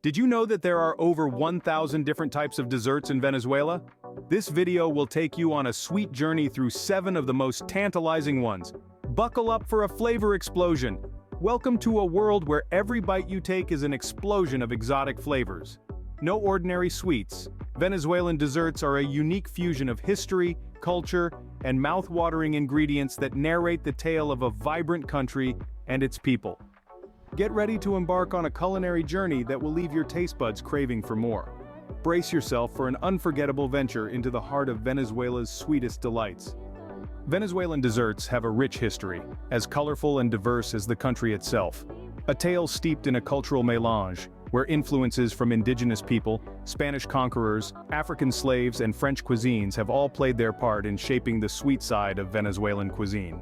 Did you know that there are over 1,000 different types of desserts in Venezuela? This video will take you on a sweet journey through 7 of the most tantalizing ones. Buckle up for a flavor explosion. Welcome to a world where every bite you take is an explosion of exotic flavors. No ordinary sweets. Venezuelan desserts are a unique fusion of history, culture, and mouth-watering ingredients that narrate the tale of a vibrant country and its people. Get ready to embark on a culinary journey that will leave your taste buds craving for more. Brace yourself for an unforgettable venture into the heart of Venezuela's sweetest delights. Venezuelan desserts have a rich history, as colorful and diverse as the country itself. A tale steeped in a cultural mélange, where influences from indigenous people, Spanish conquerors, African slaves, and French cuisines have all played their part in shaping the sweet side of Venezuelan cuisine.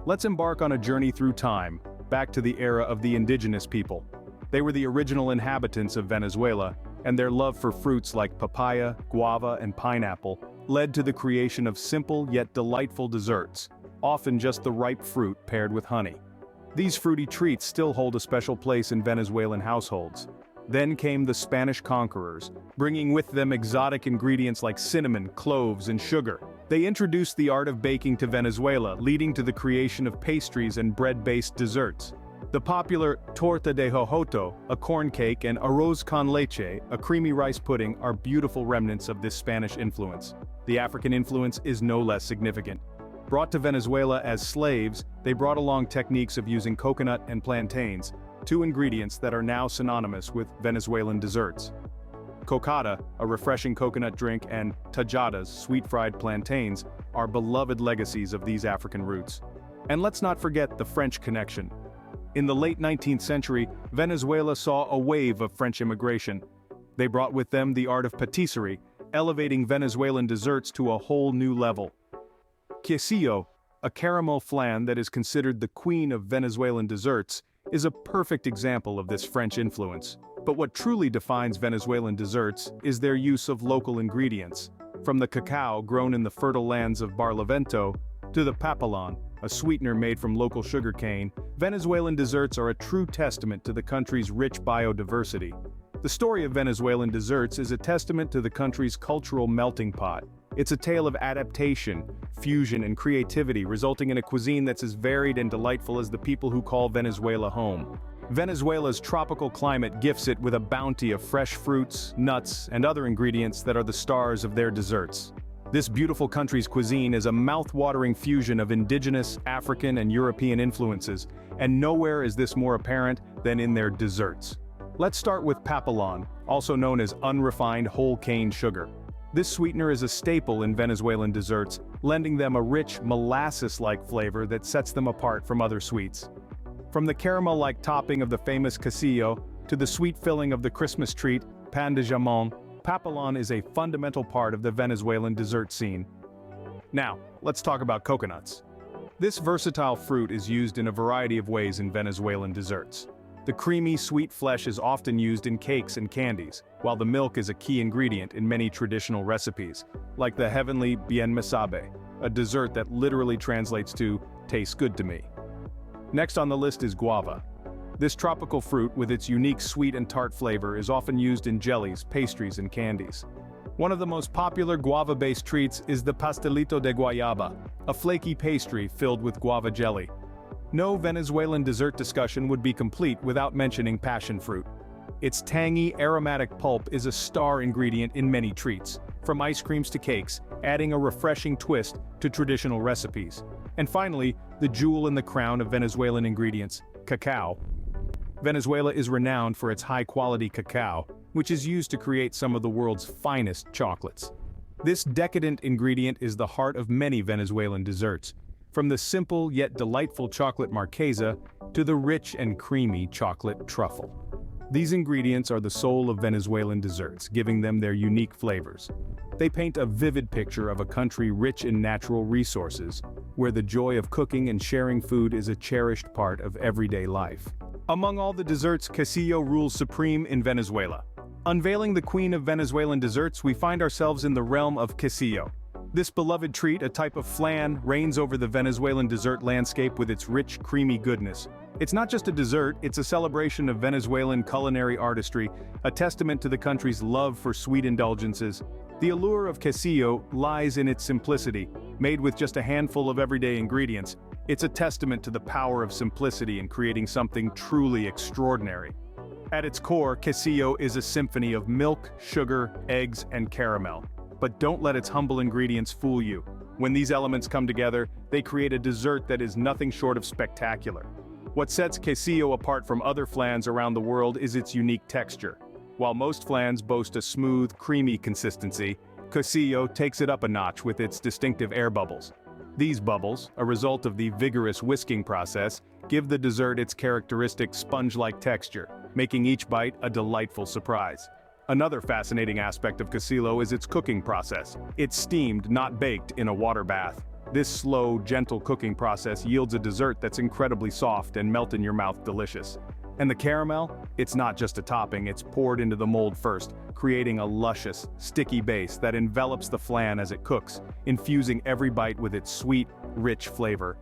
Let's embark on a journey through time, back to the era of the indigenous people. They were the original inhabitants of Venezuela, and their love for fruits like papaya, guava, and pineapple led to the creation of simple yet delightful desserts, often just the ripe fruit paired with honey. These fruity treats still hold a special place in Venezuelan households. Then came the Spanish conquerors, bringing with them exotic ingredients like cinnamon, cloves, and sugar. They introduced the art of baking to Venezuela, leading to the creation of pastries and bread-based desserts. The popular torta de jojoto, a corn cake, and arroz con leche, a creamy rice pudding, are beautiful remnants of this Spanish influence. The African influence is no less significant. Brought to Venezuela as slaves, they brought along techniques of using coconut and plantains, two ingredients that are now synonymous with Venezuelan desserts. Cocada, a refreshing coconut drink, and tajadas, sweet-fried plantains, are beloved legacies of these African roots. And let's not forget the French connection. In the late 19th century, Venezuela saw a wave of French immigration. They brought with them the art of patisserie, elevating Venezuelan desserts to a whole new level. Quesillo, a caramel flan that is considered the queen of Venezuelan desserts, is a perfect example of this French influence. But what truly defines Venezuelan desserts is their use of local ingredients. From the cacao grown in the fertile lands of Barlovento, to the Papelón, a sweetener made from local sugarcane, Venezuelan desserts are a true testament to the country's rich biodiversity. The story of Venezuelan desserts is a testament to the country's cultural melting pot. It's a tale of adaptation, fusion, and creativity, resulting in a cuisine that's as varied and delightful as the people who call Venezuela home. Venezuela's tropical climate gifts it with a bounty of fresh fruits, nuts, and other ingredients that are the stars of their desserts. This beautiful country's cuisine is a mouth-watering fusion of indigenous, African, and European influences, and nowhere is this more apparent than in their desserts. Let's start with Papelón, also known as unrefined whole cane sugar. This sweetener is a staple in Venezuelan desserts, lending them a rich, molasses-like flavor that sets them apart from other sweets. From the caramel-like topping of the famous Casillo to the sweet filling of the Christmas treat, Pan de Jamón, Papelón is a fundamental part of the Venezuelan dessert scene. Now, let's talk about coconuts. This versatile fruit is used in a variety of ways in Venezuelan desserts. The creamy, sweet flesh is often used in cakes and candies, while the milk is a key ingredient in many traditional recipes, like the heavenly bien me sabe, a dessert that literally translates to, tastes good to me. Next on the list is guava. This tropical fruit, with its unique sweet and tart flavor, is often used in jellies, pastries, and candies. One of the most popular guava-based treats is the pastelito de guayaba, a flaky pastry filled with guava jelly. No Venezuelan dessert discussion would be complete without mentioning passion fruit. Its tangy, aromatic pulp is a star ingredient in many treats, from ice creams to cakes, adding a refreshing twist to traditional recipes. And finally, the jewel in the crown of Venezuelan ingredients, cacao. Venezuela is renowned for its high-quality cacao, which is used to create some of the world's finest chocolates. This decadent ingredient is the heart of many Venezuelan desserts, from the simple yet delightful chocolate marquesa to the rich and creamy chocolate truffle. These ingredients are the soul of Venezuelan desserts, giving them their unique flavors. They paint a vivid picture of a country rich in natural resources, where the joy of cooking and sharing food is a cherished part of everyday life. Among all the desserts, Casillo rules supreme in Venezuela. Unveiling the queen of Venezuelan desserts, we find ourselves in the realm of Quesillo. This beloved treat, a type of flan, reigns over the Venezuelan dessert landscape with its rich, creamy goodness. It's not just a dessert, it's a celebration of Venezuelan culinary artistry, a testament to the country's love for sweet indulgences. The allure of quesillo lies in its simplicity. Made with just a handful of everyday ingredients, it's a testament to the power of simplicity in creating something truly extraordinary. At its core, quesillo is a symphony of milk, sugar, eggs, and caramel. But don't let its humble ingredients fool you. When these elements come together, they create a dessert that is nothing short of spectacular. What sets quesillo apart from other flans around the world is its unique texture. While most flans boast a smooth, creamy consistency, Quesillo takes it up a notch with its distinctive air bubbles. These bubbles, a result of the vigorous whisking process, give the dessert its characteristic sponge-like texture, making each bite a delightful surprise. Another fascinating aspect of Casillo is its cooking process. It's steamed, not baked, in a water bath. This slow, gentle cooking process yields a dessert that's incredibly soft and melt-in-your-mouth delicious. And the caramel? It's not just a topping, it's poured into the mold first, creating a luscious, sticky base that envelops the flan as it cooks, infusing every bite with its sweet, rich flavor.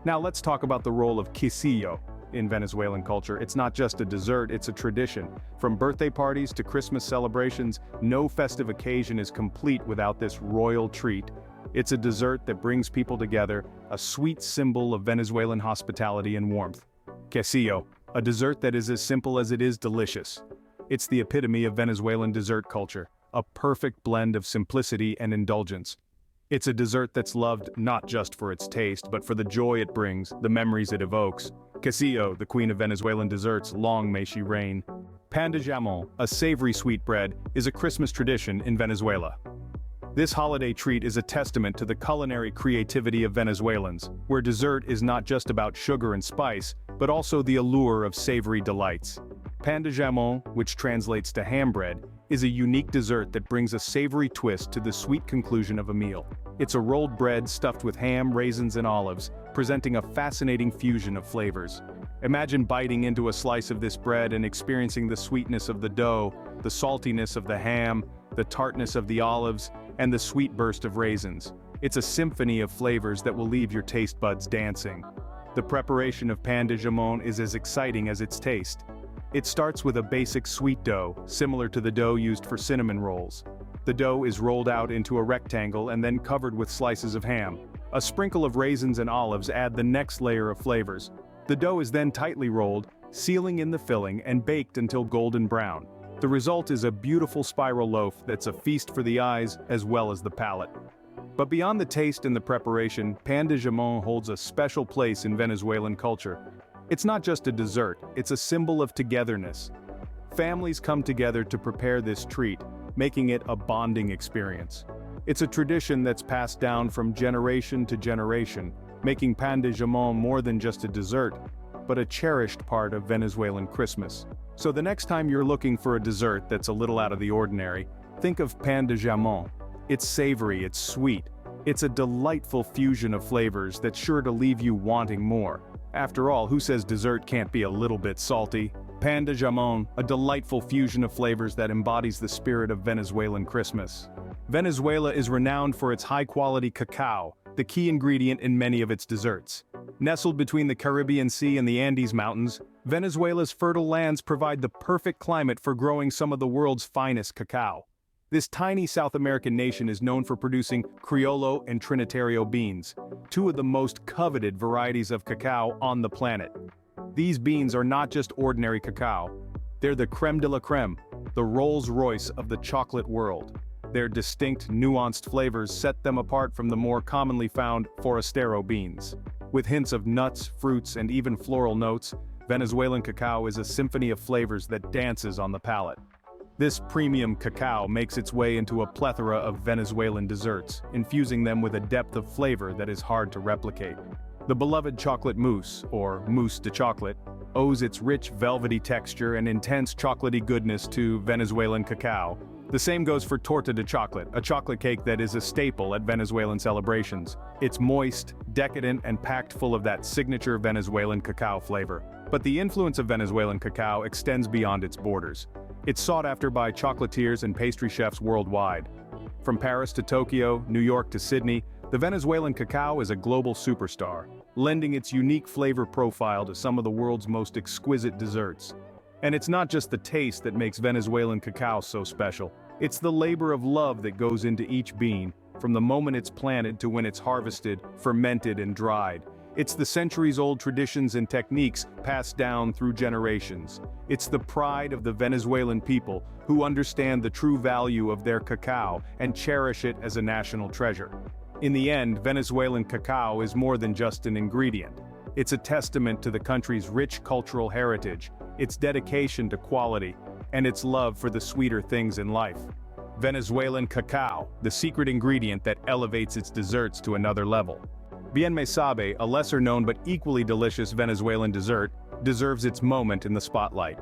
Now let's talk about the role of quesillo in Venezuelan culture. It's not just a dessert, it's a tradition. From birthday parties to Christmas celebrations, no festive occasion is complete without this royal treat. It's a dessert that brings people together, a sweet symbol of Venezuelan hospitality and warmth. Quesillo, a dessert that is as simple as it is delicious. It's the epitome of Venezuelan dessert culture, a perfect blend of simplicity and indulgence. It's a dessert that's loved not just for its taste, but for the joy it brings, the memories it evokes. Quesillo, the queen of Venezuelan desserts, long may she reign. Pan de Jamón, a savory sweetbread, is a Christmas tradition in Venezuela. This holiday treat is a testament to the culinary creativity of Venezuelans, where dessert is not just about sugar and spice, but also the allure of savory delights. Pan de Jamón, which translates to ham bread, is a unique dessert that brings a savory twist to the sweet conclusion of a meal. It's a rolled bread stuffed with ham, raisins, and olives, presenting a fascinating fusion of flavors. Imagine biting into a slice of this bread and experiencing the sweetness of the dough, the saltiness of the ham, the tartness of the olives, and the sweet burst of raisins. It's a symphony of flavors that will leave your taste buds dancing. The preparation of pan de jamón is as exciting as its taste. It starts with a basic sweet dough, similar to the dough used for cinnamon rolls. The dough is rolled out into a rectangle and then covered with slices of ham. A sprinkle of raisins and olives add the next layer of flavors. The dough is then tightly rolled, sealing in the filling and baked until golden brown. The result is a beautiful spiral loaf that's a feast for the eyes as well as the palate. But beyond the taste and the preparation, pan de jamón holds a special place in Venezuelan culture. It's not just a dessert, it's a symbol of togetherness. Families come together to prepare this treat, making it a bonding experience. It's a tradition that's passed down from generation to generation, making pan de jamón more than just a dessert, but a cherished part of Venezuelan Christmas. So the next time you're looking for a dessert that's a little out of the ordinary, think of pan de jamón. It's savory, it's sweet. It's a delightful fusion of flavors that's sure to leave you wanting more. After all, who says dessert can't be a little bit salty? Pan de jamón, a delightful fusion of flavors that embodies the spirit of Venezuelan Christmas. Venezuela is renowned for its high-quality cacao, the key ingredient in many of its desserts. Nestled between the Caribbean Sea and the Andes Mountains, Venezuela's fertile lands provide the perfect climate for growing some of the world's finest cacao. This tiny South American nation is known for producing Criollo and Trinitario beans, two of the most coveted varieties of cacao on the planet. These beans are not just ordinary cacao. They're the crème de la crème, the Rolls-Royce of the chocolate world. Their distinct, nuanced flavors set them apart from the more commonly found Forastero beans. With hints of nuts, fruits, and even floral notes, Venezuelan cacao is a symphony of flavors that dances on the palate. This premium cacao makes its way into a plethora of Venezuelan desserts, infusing them with a depth of flavor that is hard to replicate. The beloved chocolate mousse, or mousse de chocolate, owes its rich velvety texture and intense chocolatey goodness to Venezuelan cacao. The same goes for torta de chocolate, a chocolate cake that is a staple at Venezuelan celebrations. It's moist, decadent, and packed full of that signature Venezuelan cacao flavor. But the influence of Venezuelan cacao extends beyond its borders. It's sought after by chocolatiers and pastry chefs worldwide. From Paris to Tokyo, New York to Sydney, the Venezuelan cacao is a global superstar, lending its unique flavor profile to some of the world's most exquisite desserts. And it's not just the taste that makes Venezuelan cacao so special. It's the labor of love that goes into each bean, from the moment it's planted to when it's harvested, fermented, and dried. It's the centuries-old traditions and techniques passed down through generations. It's the pride of the Venezuelan people, who understand the true value of their cacao and cherish it as a national treasure. In the end, Venezuelan cacao is more than just an ingredient. It's a testament to the country's rich cultural heritage, its dedication to quality, and its love for the sweeter things in life. Venezuelan cacao, the secret ingredient that elevates its desserts to another level. Sabe, a lesser-known but equally delicious Venezuelan dessert, deserves its moment in the spotlight.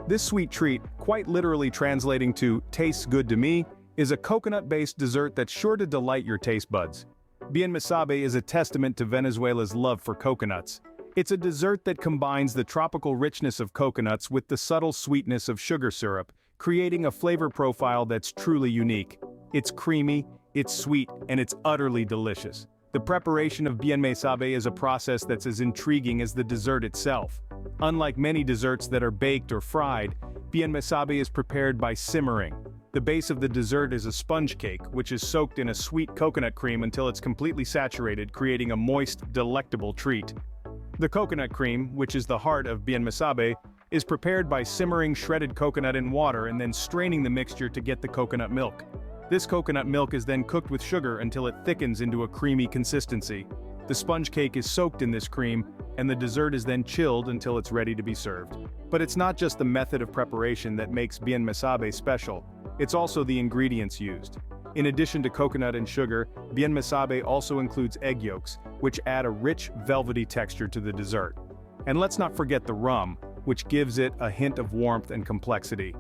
This sweet treat, quite literally translating to "tastes good to me," is a coconut-based dessert that's sure to delight your taste buds. Sabe is a testament to Venezuela's love for coconuts. It's a dessert that combines the tropical richness of coconuts with the subtle sweetness of sugar syrup, creating a flavor profile that's truly unique. It's creamy, it's sweet, and it's utterly delicious. The preparation of Sabe is a process that's as intriguing as the dessert itself. Unlike many desserts that are baked or fried, Sabe is prepared by simmering. The base of the dessert is a sponge cake, which is soaked in a sweet coconut cream until it's completely saturated, creating a moist, delectable treat. The coconut cream, which is the heart of Sabe, is prepared by simmering shredded coconut in water and then straining the mixture to get the coconut milk. This coconut milk is then cooked with sugar until it thickens into a creamy consistency. The sponge cake is soaked in this cream, and the dessert is then chilled until it's ready to be served. But it's not just the method of preparation that makes Sabe special, it's also the ingredients used. In addition to coconut and sugar, Sabe also includes egg yolks, which add a rich, velvety texture to the dessert. And let's not forget the rum, which gives it a hint of warmth and complexity.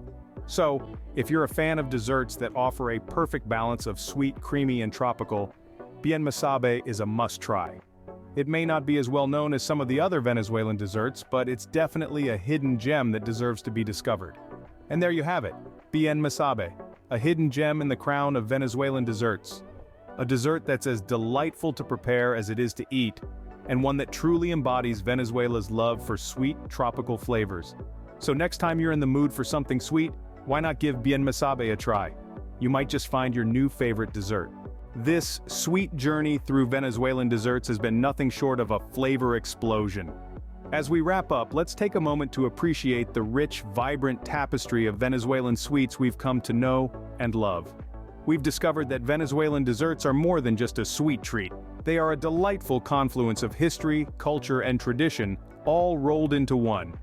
So, if you're a fan of desserts that offer a perfect balance of sweet, creamy, and tropical, Sabe is a must-try. It may not be as well known as some of the other Venezuelan desserts, but it's definitely a hidden gem that deserves to be discovered. And there you have it, Sabe, a hidden gem in the crown of Venezuelan desserts. A dessert that's as delightful to prepare as it is to eat, and one that truly embodies Venezuela's love for sweet, tropical flavors. So next time you're in the mood for something sweet, why not give Sabe a try? You might just find your new favorite dessert. This sweet journey through Venezuelan desserts has been nothing short of a flavor explosion. As we wrap up, let's take a moment to appreciate the rich, vibrant tapestry of Venezuelan sweets we've come to know and love. We've discovered that Venezuelan desserts are more than just a sweet treat. They are a delightful confluence of history, culture, and tradition, all rolled into one.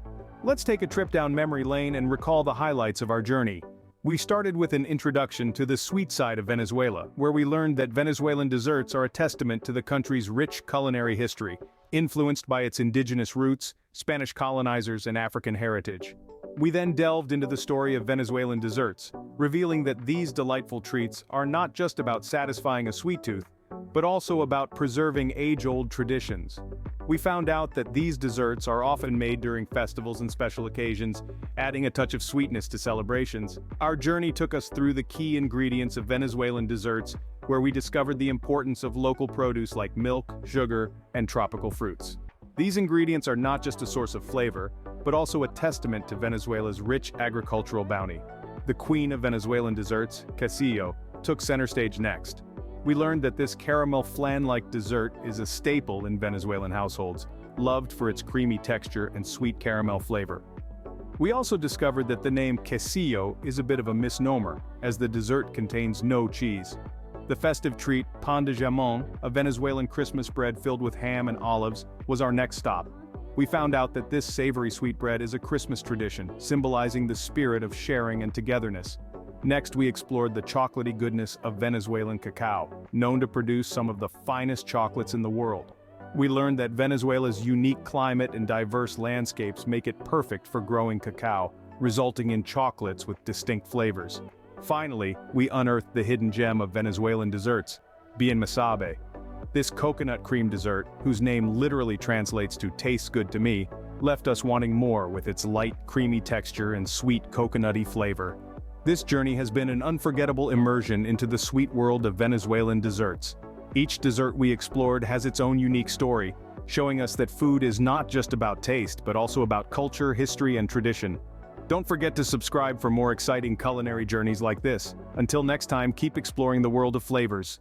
Let's take a trip down memory lane and recall the highlights of our journey. We started with an introduction to the sweet side of Venezuela, where we learned that Venezuelan desserts are a testament to the country's rich culinary history, influenced by its indigenous roots, Spanish colonizers, and African heritage. We then delved into the story of Venezuelan desserts, revealing that these delightful treats are not just about satisfying a sweet tooth, but also about preserving age-old traditions. We found out that these desserts are often made during festivals and special occasions, adding a touch of sweetness to celebrations. Our journey took us through the key ingredients of Venezuelan desserts, where we discovered the importance of local produce like milk, sugar, and tropical fruits. These ingredients are not just a source of flavor, but also a testament to Venezuela's rich agricultural bounty. The queen of Venezuelan desserts, Casillo, took center stage next. We learned that this caramel flan-like dessert is a staple in Venezuelan households, loved for its creamy texture and sweet caramel flavor. We also discovered that the name Quesillo is a bit of a misnomer, as the dessert contains no cheese. The festive treat, Pan de Jamón, a Venezuelan Christmas bread filled with ham and olives, was our next stop. We found out that this savory sweetbread is a Christmas tradition, symbolizing the spirit of sharing and togetherness. Next, we explored the chocolatey goodness of Venezuelan cacao, known to produce some of the finest chocolates in the world. We learned that Venezuela's unique climate and diverse landscapes make it perfect for growing cacao, resulting in chocolates with distinct flavors. Finally, we unearthed the hidden gem of Venezuelan desserts, Sabe. This coconut cream dessert, whose name literally translates to "tastes good to me," left us wanting more with its light, creamy texture and sweet coconutty flavor. This journey has been an unforgettable immersion into the sweet world of Venezuelan desserts. Each dessert we explored has its own unique story, showing us that food is not just about taste but also about culture, history, and tradition. Don't forget to subscribe for more exciting culinary journeys like this. Until next time, keep exploring the world of flavors.